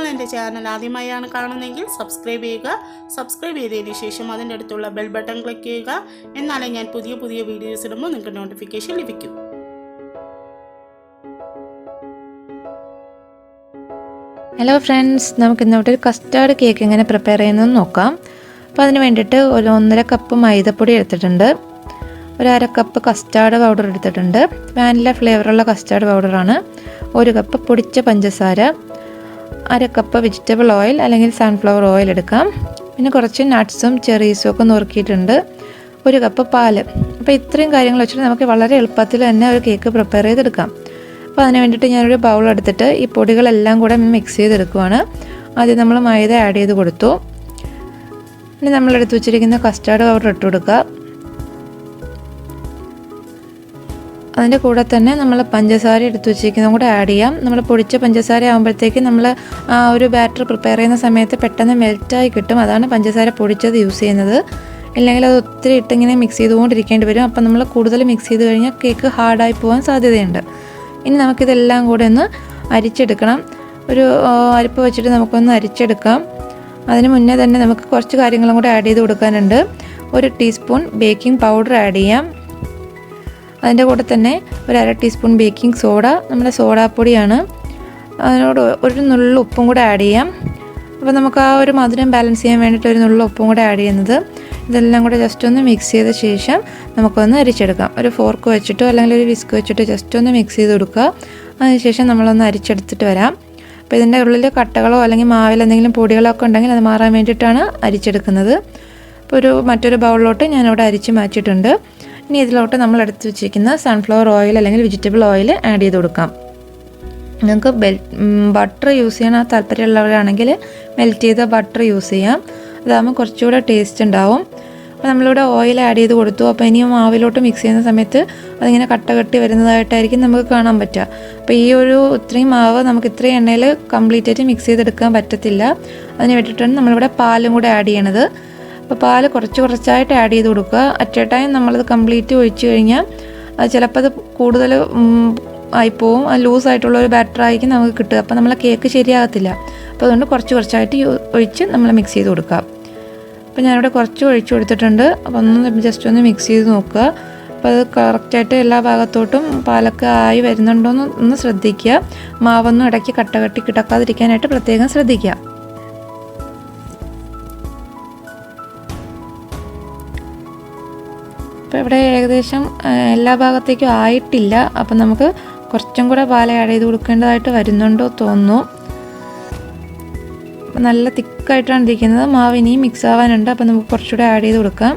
നിങ്ങൾ എൻ്റെ ചാനൽ ആദ്യമായാണ് കാണുന്നതെങ്കിൽ സബ്സ്ക്രൈബ് ചെയ്യുക. സബ്സ്ക്രൈബ് ചെയ്തതിന് ശേഷം അതിൻ്റെ അടുത്തുള്ള ബെൽ ബട്ടൺ ക്ലിക്ക് ചെയ്യുക. എന്നാലേ ഞാൻ പുതിയ പുതിയ വീഡിയോസ് ഇടുമ്പോൾ നിങ്ങൾക്ക് നോട്ടിഫിക്കേഷൻ ലഭിക്കും. ഹലോ ഫ്രണ്ട്സ്, നമുക്കിന്നോട്ട് ഒരു കസ്റ്റാർഡ് കേക്ക് എങ്ങനെ പ്രിപ്പയർ ചെയ്യുന്നതെന്ന് നോക്കാം. അപ്പോൾ അതിന് വേണ്ടിയിട്ട് ഒരു 1.5 കപ്പ് മൈദപ്പൊടി എടുത്തിട്ടുണ്ട്, ഒരു 1/2 കപ്പ് കസ്റ്റാർഡ് പൗഡർ എടുത്തിട്ടുണ്ട്. വാനില ഫ്ലേവറുള്ള കസ്റ്റാർഡ് പൗഡറാണ്. 1 കപ്പ് പൊടിച്ച പഞ്ചസാര, 1/2 കപ്പ് വെജിറ്റബിൾ ഓയിൽ അല്ലെങ്കിൽ സൺഫ്ലവർ ഓയിൽ എടുക്കാം. പിന്നെ കുറച്ച് നട്ട്സും ചെറീസും ഒക്കെ നുറുക്കിയിട്ടുണ്ട്. 1 കപ്പ് പാല്. അപ്പോൾ ഇത്രയും കാര്യങ്ങൾ വെച്ചിട്ട് നമുക്ക് വളരെ എളുപ്പത്തിൽ തന്നെ ഒരു കേക്ക് പ്രിപ്പയർ ചെയ്തെടുക്കാം. അപ്പോൾ അതിന് വേണ്ടിയിട്ട് ഞാനൊരു ബൗൾ എടുത്തിട്ട് ഈ പൊടികളെല്ലാം കൂടെ മിക്സ് ചെയ്തെടുക്കുവാണ്. ആദ്യം നമ്മൾ മൈദ ആഡ് ചെയ്ത് കൊടുത്തു. ഇനി നമ്മളെടുത്ത് വെച്ചിരിക്കുന്ന കസ്റ്റാർഡ് പൗഡർ ഇട്ട് കൊടുക്കുക. അതിൻ്റെ കൂടെ തന്നെ നമ്മൾ പഞ്ചസാര എടുത്ത് വെച്ചിരിക്കുന്നതും കൂടെ ആഡ് ചെയ്യാം. നമ്മൾ പൊടിച്ച പഞ്ചസാര ആകുമ്പോഴത്തേക്ക് നമ്മൾ ആ ഒരു ബാറ്റർ പ്രിപ്പയർ ചെയ്യുന്ന സമയത്ത് പെട്ടെന്ന് മെൽറ്റായി കിട്ടും. അതാണ് പഞ്ചസാര പൊടിച്ചത് യൂസ് ചെയ്യുന്നത്. ഇല്ലെങ്കിൽ അത് ഒത്തിരി ഇട്ടിങ്ങനെ മിക്സ് ചെയ്തുകൊണ്ടിരിക്കേണ്ടി വരും. അപ്പം നമ്മൾ കൂടുതൽ മിക്സ് ചെയ്ത് കഴിഞ്ഞാൽ കേക്ക് ഹാർഡായി പോകാൻ സാധ്യതയുണ്ട്. ഇനി നമുക്കിതെല്ലാം കൂടെ ഒന്ന് അരിച്ചെടുക്കണം. ഒരു അരിപ്പ് വെച്ചിട്ട് നമുക്കൊന്ന് അരിച്ചെടുക്കാം. അതിന് മുന്നേ തന്നെ നമുക്ക് കുറച്ച് കാര്യങ്ങളും കൂടെ ആഡ് ചെയ്ത് കൊടുക്കാനുണ്ട്. 1 ടീസ്പൂൺ ബേക്കിംഗ് പൗഡർ ആഡ് ചെയ്യാം. അതിൻ്റെ കൂടെ തന്നെ ഒരു 1/2 ടീസ്പൂൺ ബേക്കിംഗ് സോഡ, നമ്മുടെ സോഡാപ്പൊടിയാണ്. അതിനോട് ഒരു നുള്ളു ഉപ്പും കൂടെ ആഡ് ചെയ്യാം. അപ്പോൾ നമുക്ക് ആ ഒരു മധുരം ബാലൻസ് ചെയ്യാൻ വേണ്ടിയിട്ട് ഒരു നുള്ളു ഉപ്പും കൂടെ ആഡ് ചെയ്യുന്നത്. ഇതെല്ലാം കൂടെ ജസ്റ്റ് ഒന്ന് മിക്സ് ചെയ്ത ശേഷം നമുക്കൊന്ന് അരിച്ചെടുക്കാം. ഒരു ഫോർക്ക് വെച്ചിട്ടോ അല്ലെങ്കിൽ ഒരു വിസ്ക് വെച്ചിട്ടോ ജസ്റ്റ് ഒന്ന് മിക്സ് ചെയ്ത് കൊടുക്കുക. അതിനുശേഷം നമ്മളൊന്ന് അരിച്ചെടുത്തിട്ട് വരാം. അപ്പോൾ ഇതിൻ്റെ ഉള്ളിൽ കട്ടകളോ അല്ലെങ്കിൽ മാവിൽ എന്തെങ്കിലും പൊടികളോ ഒക്കെ ഉണ്ടെങ്കിൽ അത് മാറാൻ വേണ്ടിയിട്ടാണ് അരിച്ചെടുക്കുന്നത്. അപ്പോൾ മറ്റൊരു ബൗളിലോട്ട് ഞാനിവിടെ അരിച്ച് മാറ്റിയിട്ടുണ്ട്. ഇനി ഇതിലോട്ട് നമ്മൾ എടുത്ത് വെച്ചിരിക്കുന്ന സൺഫ്ലവർ ഓയിൽ അല്ലെങ്കിൽ വെജിറ്റബിൾ ഓയിൽ ആഡ് ചെയ്ത് കൊടുക്കാം. നിങ്ങൾക്ക് ബട്ടർ യൂസ് ചെയ്യാൻ താല്പര്യമുള്ളവരാണെങ്കിൽ മെൽറ്റ് ചെയ്ത ബട്ടർ യൂസ് ചെയ്യാം. അതാകുമ്പോൾ കുറച്ചുകൂടെ ടേസ്റ്റ് ഉണ്ടാവും. അപ്പോൾ നമ്മളിവിടെ ഓയിൽ ആഡ് ചെയ്ത് കൊടുത്തു. അപ്പോൾ ഇനി മാവിലോട്ട് മിക്സ് ചെയ്യുന്ന സമയത്ത് അതിങ്ങനെ കട്ട കെട്ടി വരുന്നതായിട്ടായിരിക്കും നമുക്ക് കാണാൻ പറ്റുക. അപ്പോൾ ഈ ഇത്രയും മാവ് നമുക്ക് ഇത്രയും എണ്ണയിൽ കംപ്ലീറ്റ് ആയിട്ട് മിക്സ് ചെയ്തെടുക്കാൻ പറ്റത്തില്ല. അതിന് വേണ്ടിയിട്ടാണ് നമ്മളിവിടെ പാലും കൂടെ ആഡ് ചെയ്യണത്. അപ്പോൾ പാല് കുറച്ചായിട്ട് ആഡ് ചെയ്ത് കൊടുക്കുക. അറ്റ് എ ടൈം നമ്മളത് കംപ്ലീറ്റ് ഒഴിച്ച് കഴിഞ്ഞാൽ അത് ചിലപ്പോൾ അത് കൂടുതൽ ആയിപ്പോവും. ലൂസായിട്ടുള്ളൊരു ബാറ്റർ ആയിരിക്കും നമുക്ക് കിട്ടുക. അപ്പോൾ നമ്മളെ കേക്ക് ശരിയാകത്തില്ല. അപ്പോൾ അതുകൊണ്ട് കുറച്ചായിട്ട് ഒഴിച്ച് നമ്മൾ മിക്സ് ചെയ്ത് കൊടുക്കുക. അപ്പോൾ ഞാനിവിടെ കുറച്ച് ഒഴിച്ച് കൊടുത്തിട്ടുണ്ട്. അപ്പോൾ ജസ്റ്റ് ഒന്ന് മിക്സ് ചെയ്ത് നോക്കുക. അപ്പോൾ അത് കറക്റ്റായിട്ട് എല്ലാ ഭാഗത്തോട്ടും പാലൊക്കെ ആയി വരുന്നുണ്ടോയെന്ന് ഒന്ന് ശ്രദ്ധിക്കുക. മാവൊന്നും ഇടയ്ക്ക് കട്ട കെട്ടി കിടക്കാതിരിക്കാനായിട്ട് പ്രത്യേകം ശ്രദ്ധിക്കുക. അപ്പോൾ ഇവിടെ ഏകദേശം എല്ലാ ഭാഗത്തേക്കും ആയിട്ടില്ല. അപ്പം നമുക്ക് കുറച്ചും കൂടെ പാൽ ആഡ് ചെയ്ത് കൊടുക്കേണ്ടതായിട്ട് വരുന്നുണ്ടോ തോന്നുന്നു. നല്ല തിക്കായിട്ടാണ് ഇരിക്കുന്നത്. മാവ് ഇനിയും മിക്സ് ആവാനുണ്ട്. അപ്പം നമുക്ക് കുറച്ചുകൂടെ ആഡ് ചെയ്ത് കൊടുക്കാം.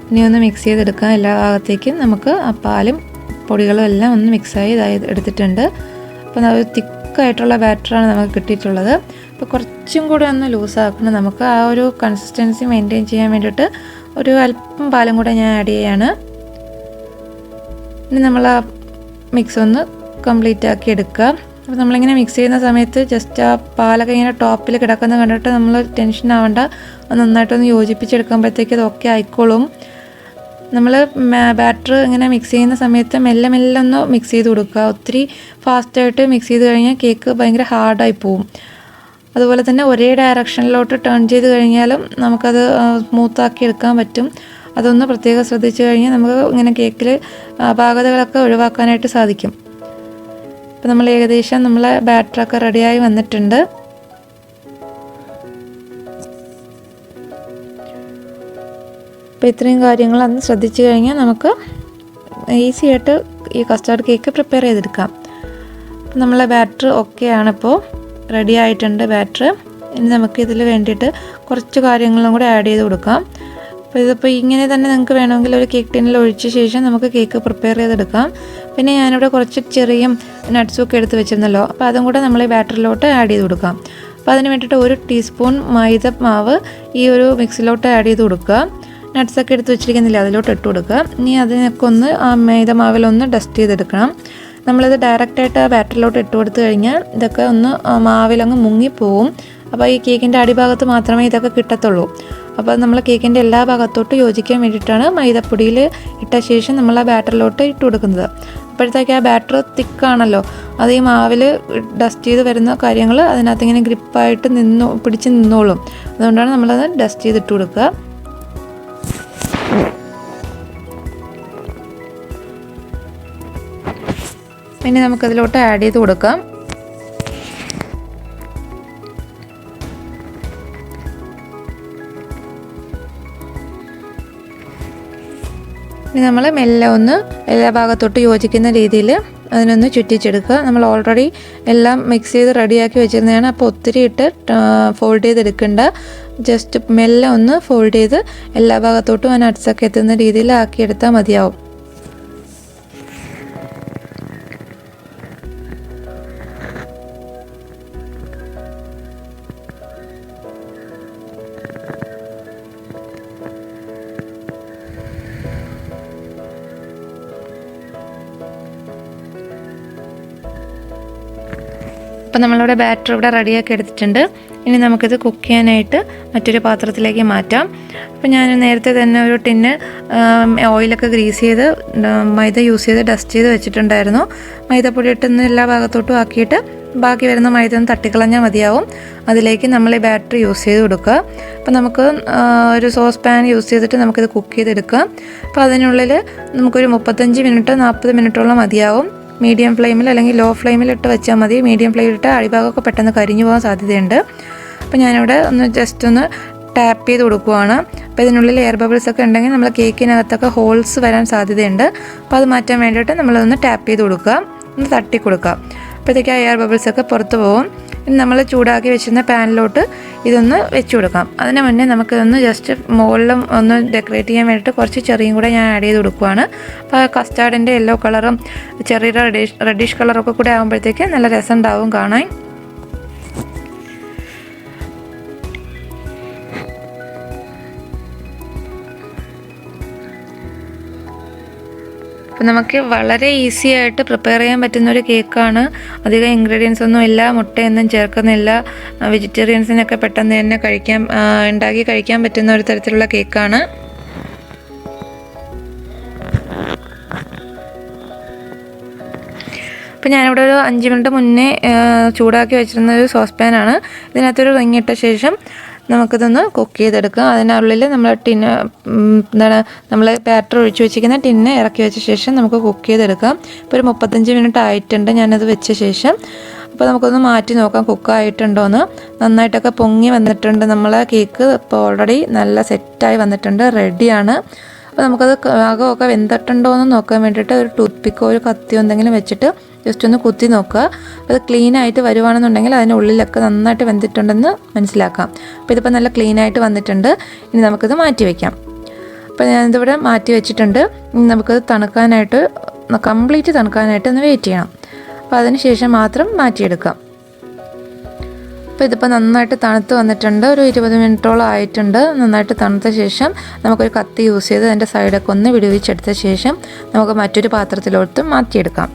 ഇനി ഒന്ന് മിക്സ് ചെയ്തെടുക്കാം. എല്ലാ ഭാഗത്തേക്കും നമുക്ക് ആ പാലും പൊടികളും എല്ലാം ഒന്ന് മിക്സായി എടുത്തിട്ടുണ്ട്. അപ്പം അത് തിക്കായിട്ടുള്ള ബാറ്ററാണ് നമുക്ക് കിട്ടിയിട്ടുള്ളത്. അപ്പോൾ കുറച്ചും കൂടെ ഒന്ന് ലൂസാക്കണം. നമുക്ക് ആ ഒരു കൺസിസ്റ്റൻസി മെയിൻറ്റെയിൻ ചെയ്യാൻ വേണ്ടിയിട്ട് ഒരു അല്പം പാലും കൂടെ ഞാൻ ആഡ് ചെയ്യാണ്. ഇനി നമ്മൾ ആ മിക്സ് ഒന്ന് കംപ്ലീറ്റ് ആക്കി എടുക്കുക. അപ്പോൾ നമ്മളിങ്ങനെ മിക്സ് ചെയ്യുന്ന സമയത്ത് ജസ്റ്റ് ആ പാലൊക്കെ ഇങ്ങനെ ടോപ്പിൽ കിടക്കുന്നത് കണ്ടിട്ട് നമ്മൾ ടെൻഷൻ ആവേണ്ട. നന്നായിട്ടൊന്ന് യോജിപ്പിച്ചെടുക്കുമ്പോഴത്തേക്ക് അത് ഓക്കെ ആയിക്കോളും. നമ്മൾ ബാറ്റർ ഇങ്ങനെ മിക്സ് ചെയ്യുന്ന സമയത്ത് മെല്ലെ ഒന്ന് മിക്സ് ചെയ്ത് കൊടുക്കുക. ഒത്തിരി ഫാസ്റ്റായിട്ട് മിക്സ് ചെയ്ത് കഴിഞ്ഞാൽ കേക്ക് ഭയങ്കര ഹാർഡായി പോവും. അതുപോലെ തന്നെ ഒരേ ഡയറക്ഷനിലോട്ട് ടേൺ ചെയ്ത് കഴിഞ്ഞാലും നമുക്കത് സ്മൂത്താക്കി എടുക്കാൻ പറ്റും. അതൊന്ന് പ്രത്യേകം ശ്രദ്ധിച്ചു കഴിഞ്ഞാൽ നമുക്ക് ഇങ്ങനെ കേക്കിൽ അപാകതകളൊക്കെ ഒഴിവാക്കാനായിട്ട് സാധിക്കും. അപ്പോൾ നമ്മൾ ഏകദേശം നമ്മളെ ബാറ്ററൊക്കെ റെഡിയായി വന്നിട്ടുണ്ട്. അപ്പോൾ ഇത്രയും കാര്യങ്ങൾ അന്ന് ശ്രദ്ധിച്ചു കഴിഞ്ഞാൽ നമുക്ക് ഈസി ആയിട്ട് ഈ കസ്റ്റാർഡ് കേക്ക് പ്രിപ്പയർ ചെയ്തെടുക്കാം. അപ്പോൾ നമ്മളെ ബാറ്റർ ഓക്കെയാണ്. ഇപ്പോൾ റെഡി ആയിട്ടുണ്ട് ബാറ്റർ. ഇനി നമുക്ക് ഇതിൽ വേണ്ടിയിട്ട് കുറച്ച് കാര്യങ്ങളും കൂടെ ആഡ് ചെയ്ത് കൊടുക്കാം. അപ്പോൾ ഇതിപ്പോൾ ഇങ്ങനെ തന്നെ നിങ്ങൾക്ക് വേണമെങ്കിൽ ഒരു കേക്ക് ടിന്നിൽ ഒഴിച്ച ശേഷം നമുക്ക് കേക്ക് പ്രിപ്പയർ ചെയ്തെടുക്കാം. പിന്നെ ഞാനിവിടെ കുറച്ച് ചെറിയ നട്ട്സും ഒക്കെ എടുത്ത് വെച്ചിരുന്നല്ലോ. അപ്പോൾ അതും കൂടെ നമ്മൾ ഈ ബാറ്ററിലോട്ട് ആഡ് ചെയ്ത് കൊടുക്കാം. അപ്പോൾ അതിന് വേണ്ടിയിട്ട് 1 ടീസ്പൂൺ മൈദ മാവ് ഈ ഒരു മിക്സിലോട്ട് ആഡ് ചെയ്ത് കൊടുക്കുക. നട്ട്സൊക്കെ എടുത്ത് വെച്ചിരിക്കുന്നില്ല, അതിലോട്ട് ഇട്ട് കൊടുക്കുക. ഇനി അതിനൊക്കെ ഒന്ന് ആ മൈദ മാവിലൊന്ന് ഡസ്റ്റ് ചെയ്തെടുക്കണം. നമ്മളിത് ഡയറക്റ്റായിട്ട് ആ ബാറ്ററിലോട്ട് ഇട്ട് കൊടുത്തു കഴിഞ്ഞാൽ ഇതൊക്കെ ഒന്ന് മാവിലങ്ങ് മുങ്ങിപ്പോവും. അപ്പോൾ ഈ കേക്കിൻ്റെ അടിഭാഗത്ത് മാത്രമേ ഇതൊക്കെ കിട്ടത്തുള്ളൂ. അപ്പോൾ നമ്മൾ കേക്കിൻ്റെ എല്ലാ ഭാഗത്തോട്ടും യോജിക്കാൻ വേണ്ടിയിട്ടാണ് മൈദപ്പൊടിയിൽ ഇട്ട ശേഷം നമ്മൾ ആ ബാറ്ററിലോട്ട് ഇട്ട് കൊടുക്കുന്നത്. അപ്പോഴത്തേക്ക് ആ ബാറ്റർ തിക്കാണല്ലോ, അത് ഈ മാവിൽ ഡസ്റ്റ് ചെയ്ത് വരുന്ന കാര്യങ്ങൾ അതിനകത്ത് ഇങ്ങനെ ഗ്രിപ്പായിട്ട് പിടിച്ച് നിന്നോളും. അതുകൊണ്ടാണ് നമ്മളത് ഡസ്റ്റ് ചെയ്തിട്ട് കൊടുക്കുക. പിന്നെ നമുക്കതിലോട്ട് ആഡ് ചെയ്ത് കൊടുക്കാം. ഇനി നമ്മൾ മെല്ലെ ഒന്ന് എല്ലാ ഭാഗത്തോട്ട് യോജിക്കുന്ന രീതിയിൽ അതിനൊന്ന് ചുറ്റിച്ചെടുക്കുക. നമ്മൾ ഓൾറെഡി എല്ലാം മിക്സ് ചെയ്ത് റെഡിയാക്കി വെച്ചിരുന്നതാണ്. അപ്പോൾ ഒത്തിരി ഇട്ട് ഫോൾഡ് ചെയ്തെടുക്കേണ്ട. ജസ്റ്റ് മെല്ലെ ഒന്ന് ഫോൾഡ് ചെയ്ത് എല്ലാ ഭാഗത്തോട്ടും ആ നട്ട്സൊക്കെ എത്തുന്ന രീതിയിൽ ആക്കിയെടുത്താൽ മതിയാവും. അപ്പോൾ നമ്മളിവിടെ ബാറ്റർ ഇവിടെ റെഡിയാക്കി എടുത്തിട്ടുണ്ട്. ഇനി നമുക്കിത് കുക്ക് ചെയ്യാനായിട്ട് മറ്റൊരു പാത്രത്തിലേക്ക് മാറ്റാം. അപ്പോൾ ഞാൻ നേരത്തെ തന്നെ ഒരു ടിന്ന് ഓയിലൊക്കെ ഗ്രീസ് ചെയ്ത് മൈദ യൂസ് ചെയ്ത് ഡസ്റ്റ് ചെയ്ത് വെച്ചിട്ടുണ്ടായിരുന്നു. മൈദപ്പൊടി ഇട്ടൊന്ന് എല്ലാ ഭാഗത്തോട്ടും ആക്കിയിട്ട് ബാക്കി വരുന്ന മൈദ ഒന്ന് തട്ടിക്കളഞ്ഞാൽ മതിയാവും. അതിലേക്ക് നമ്മൾ ഈ ബാറ്റർ യൂസ് ചെയ്ത് കൊടുക്കുക. അപ്പോൾ നമുക്ക് ഒരു സോസ് പാൻ യൂസ് ചെയ്തിട്ട് നമുക്കിത് കുക്ക് ചെയ്തെടുക്കാം. അപ്പോൾ അതിനുള്ളിൽ നമുക്കൊരു 35 മിനിറ്റ് 40 മിനിറ്റോളം മതിയാവും. മീഡിയം ഫ്ലെയിമിൽ അല്ലെങ്കിൽ ലോ ഫ്ലെയിമിൽ ഇട്ട് വെച്ചാൽ മതി. മീഡിയം ഫ്ലെയിമിലിട്ട് അടിഭാഗമൊക്കെ പെട്ടെന്ന് കരിഞ്ഞു പോകാൻ സാധ്യതയുണ്ട്. അപ്പോൾ ഞാനിവിടെ ജസ്റ്റ് ഒന്ന് ടാപ്പ് ചെയ്ത് കൊടുക്കുവാണ്. അപ്പോൾ ഇതിനുള്ളിൽ എയർ ബബിൾസ് ഒക്കെ ഉണ്ടെങ്കിൽ നമ്മൾ കേക്കിനകത്തൊക്കെ ഹോൾസ് വരാൻ സാധ്യതയുണ്ട്. അപ്പോൾ അത് മാറ്റാൻ വേണ്ടിയിട്ട് നമ്മളൊന്ന് ടാപ്പ് ചെയ്ത് കൊടുക്കുക, ഒന്ന് തട്ടി കൊടുക്കുക. അപ്പോഴത്തേക്ക് ആ എയർ ബബിൾസൊക്കെ പുറത്ത് പോകും. ഇനി നമ്മൾ ചൂടാക്കി വെച്ചിരുന്ന പാനിലോട്ട് ഇതൊന്ന് വെച്ച് കൊടുക്കാം. അതിന് മുന്നേ നമുക്കിതൊന്ന് ജസ്റ്റ് മുകളിലും ഒന്ന് ഡെക്കറേറ്റ് ചെയ്യാൻ വേണ്ടിയിട്ട് കുറച്ച് ചെറിയും കൂടെ ഞാൻ ആഡ് ചെയ്ത് കൊടുക്കുവാണ്. അപ്പോൾ കസ്റ്റാർഡിൻ്റെ യെല്ലോ കളറും ചെറിയ റെഡിഷ് കളറൊക്കെ കൂടെ ആകുമ്പോഴത്തേക്ക് നല്ല രസം ഉണ്ടാവും കാണാൻ. അപ്പോൾ നമുക്ക് വളരെ ഈസി ആയിട്ട് പ്രിപ്പയർ ചെയ്യാൻ പറ്റുന്നൊരു കേക്കാണ്. അധികം ഇൻഗ്രീഡിയൻസ് ഒന്നും ഇല്ല, മുട്ടയൊന്നും ചേർക്കുന്നില്ല. വെജിറ്റേറിയൻസിനൊക്കെ പെട്ടെന്ന് തന്നെ ഉണ്ടാക്കി കഴിക്കാൻ പറ്റുന്ന ഒരു തരത്തിലുള്ള കേക്കാണ്. അപ്പോൾ ഞാനിവിടെ ഒരു 5 മിനിറ്റ് മുന്നേ ചൂടാക്കി വെച്ചിരുന്ന ഒരു സോസ് പാനാണ്. ഇതിനകത്തൊരു റിങ് ഇട്ട ശേഷം നമുക്കിതൊന്ന് കുക്ക് ചെയ്തെടുക്കാം. അതിനുള്ളിൽ നമ്മൾ നമ്മൾ ബാറ്റർ ഒഴിച്ച് വെച്ചിരിക്കുന്ന ടിന്ന് ഇറക്കി വെച്ച ശേഷം നമുക്ക് കുക്ക് ചെയ്തെടുക്കാം. ഇപ്പോൾ ഒരു 35 മിനിറ്റ് ആയിട്ടുണ്ട് ഞാനത് വെച്ച ശേഷം. അപ്പോൾ നമുക്കൊന്ന് മാറ്റി നോക്കാം കുക്കായിട്ടുണ്ടോയെന്ന്. നന്നായിട്ടൊക്കെ പൊങ്ങി വന്നിട്ടുണ്ട് നമ്മളെ കേക്ക്. ഇപ്പോൾ ഓൾറെഡി നല്ല സെറ്റായി വന്നിട്ടുണ്ട്, റെഡിയാണ്. അപ്പോൾ നമുക്കത് ഭാഗമൊക്കെ വെന്തിട്ടുണ്ടോ എന്ന് നോക്കാൻ വേണ്ടിയിട്ട് ഒരു ടൂത്ത് പിക്കോ ഒരു കത്തിയോ എന്തെങ്കിലും വെച്ചിട്ട് ജസ്റ്റ് ഒന്ന് കുത്തി നോക്കുക. അപ്പോൾ അത് ക്ലീനായിട്ട് വരുവാണെന്നുണ്ടെങ്കിൽ അതിനുള്ളിലൊക്കെ നന്നായിട്ട് വെന്തിട്ടുണ്ടെന്ന് മനസ്സിലാക്കാം. അപ്പോൾ ഇതിപ്പോൾ നല്ല ക്ലീനായിട്ട് വന്നിട്ടുണ്ട്. ഇനി നമുക്കിത് മാറ്റി വയ്ക്കാം. അപ്പോൾ ഞാനിതിവിടെ മാറ്റി വെച്ചിട്ടുണ്ട്. ഇനി നമുക്കത് തണുക്കാനായിട്ട് കംപ്ലീറ്റ് തണുക്കാനായിട്ട് ഒന്ന് വെയിറ്റ് ചെയ്യണം. അപ്പോൾ അതിന് ശേഷം മാത്രം മാറ്റിയെടുക്കാം. അപ്പോൾ ഇതിപ്പോൾ നന്നായിട്ട് തണുത്ത് വന്നിട്ടുണ്ട്. ഒരു 20 മിനിറ്റോളം ആയിട്ടുണ്ട്. നന്നായിട്ട് തണുത്ത ശേഷം നമുക്കൊരു കത്തി യൂസ് ചെയ്ത് അതിൻ്റെ സൈഡൊക്കെ ഒന്ന് വിടുവിച്ചെടുത്ത ശേഷം നമുക്ക് മറ്റൊരു പാത്രത്തിലോട്ട് മാറ്റിയെടുക്കാം.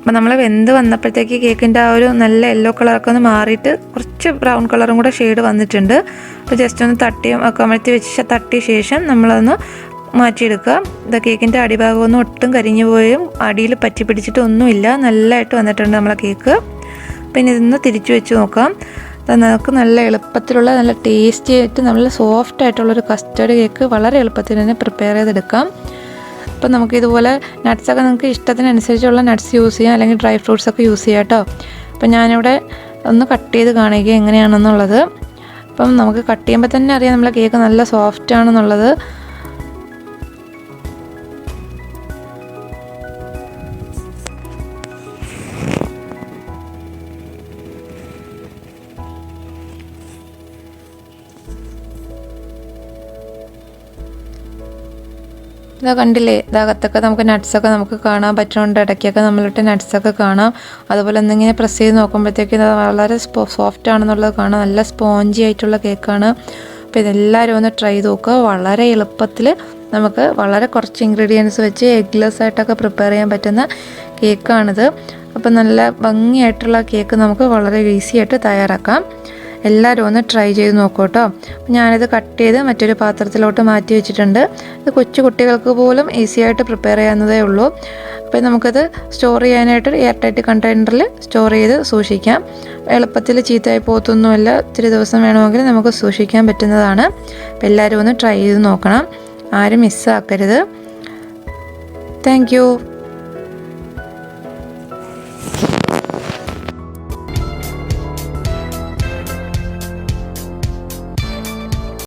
അപ്പോൾ നമ്മൾ വെന്ത് വന്നപ്പോഴത്തേക്ക് കേക്കിൻ്റെ ആ ഒരു നല്ല യെല്ലോ കളറൊക്കെ ഒന്ന് മാറിയിട്ട് കുറച്ച് ബ്രൗൺ കളറും കൂടെ ഷെയ്ഡ് വന്നിട്ടുണ്ട്. അപ്പോൾ ജസ്റ്റ് ഒന്ന് കമഴ്ത്തി വെച്ച് തട്ടിയ ശേഷം നമ്മളതൊന്ന് മാറ്റിയെടുക്കുക. ഇത് കേക്കിൻ്റെ അടിഭാഗമൊന്നും ഒട്ടും കരിഞ്ഞു പോയും അടിയിൽ പറ്റി പിടിച്ചിട്ടൊന്നുമില്ല, നല്ലതായിട്ട് വന്നിട്ടുണ്ട് നമ്മളെ കേക്ക്. പിന്നെ ഇതൊന്ന് തിരിച്ചു വെച്ച് നോക്കാം. നമുക്ക് നല്ല എളുപ്പത്തിലുള്ള നല്ല ടേസ്റ്റി ആയിട്ട് നല്ല സോഫ്റ്റ് ആയിട്ടുള്ളൊരു കസ്റ്റർഡ് കേക്ക് വളരെ എളുപ്പത്തിൽ തന്നെ പ്രിപ്പയർ ചെയ്തെടുക്കാം. അപ്പോൾ നമുക്കിതുപോലെ നട്ട്സൊക്കെ നിങ്ങൾക്ക് ഇഷ്ടത്തിനനുസരിച്ചുള്ള നട്ട്സ് യൂസ് ചെയ്യാം, അല്ലെങ്കിൽ ഡ്രൈ ഫ്രൂട്ട്സൊക്കെ യൂസ് ചെയ്യാം കേട്ടോ. അപ്പോൾ ഞാനിവിടെ ഒന്ന് കട്ട് ചെയ്ത് കാണിക്കുക എങ്ങനെയാണെന്നുള്ളത്. അപ്പം നമുക്ക് കട്ട് ചെയ്യുമ്പോൾ തന്നെ അറിയാം നമ്മളെ കേക്ക് നല്ല സോഫ്റ്റ് ആണെന്നുള്ളത്. ഇതാ കണ്ടില്ലേ, ഇതകത്തൊക്കെ നമുക്ക് നട്ട്സൊക്കെ നമുക്ക് കാണാൻ പറ്റുന്നുണ്ട്. ഇടയ്ക്കൊക്കെ നമ്മളിട്ട് നട്ട്സൊക്കെ കാണാം. അതുപോലെ എന്തെങ്കിലും പ്രസ് ചെയ്ത് നോക്കുമ്പോഴത്തേക്കും വളരെ സോഫ്റ്റ് ആണെന്നുള്ളത് കാണാം. നല്ല സ്പോഞ്ചി ആയിട്ടുള്ള കേക്കാണ്. അപ്പോൾ ഇതെല്ലാവരും ഒന്ന് ട്രൈ ചെയ്ത് നോക്കുക. വളരെ എളുപ്പത്തിൽ നമുക്ക് വളരെ കുറച്ച് ഇൻഗ്രീഡിയൻസ് വെച്ച് എഗ്ലെസ് ആയിട്ടൊക്കെ പ്രിപ്പയർ ചെയ്യാൻ പറ്റുന്ന കേക്കാണിത്. അപ്പോൾ നല്ല ഭംഗിയായിട്ടുള്ള കേക്ക് നമുക്ക് വളരെ ഈസി ആയിട്ട് തയ്യാറാക്കാം. എല്ലാവരും ഒന്ന് ട്രൈ ചെയ്ത് നോക്കൂ കേട്ടോ. ഞാനിത് കട്ട് ചെയ്ത് മറ്റൊരു പാത്രത്തിലോട്ട് മാറ്റി വെച്ചിട്ടുണ്ട്. ഇത് കൊച്ചു കുട്ടികൾക്ക് പോലും ഈസി ആയിട്ട് പ്രിപ്പയർ ചെയ്യാവുന്നതേ ഉള്ളൂ. അപ്പോൾ നമുക്കത് സ്റ്റോർ ചെയ്യാനായിട്ട് എയർ ടൈറ്റ് കണ്ടെയ്നറിൽ സ്റ്റോർ ചെയ്ത് സൂക്ഷിക്കാം. എളുപ്പത്തിൽ ചീത്തയായി പോകത്തൊന്നുമില്ല. ഇത്തിരി ദിവസം വേണമെങ്കിൽ നമുക്ക് സൂക്ഷിക്കാൻ പറ്റുന്നതാണ്. അപ്പോൾ എല്ലാവരും ഒന്ന് ട്രൈ ചെയ്ത് നോക്കണം, ആരും മിസ്സാക്കരുത്. Thank you.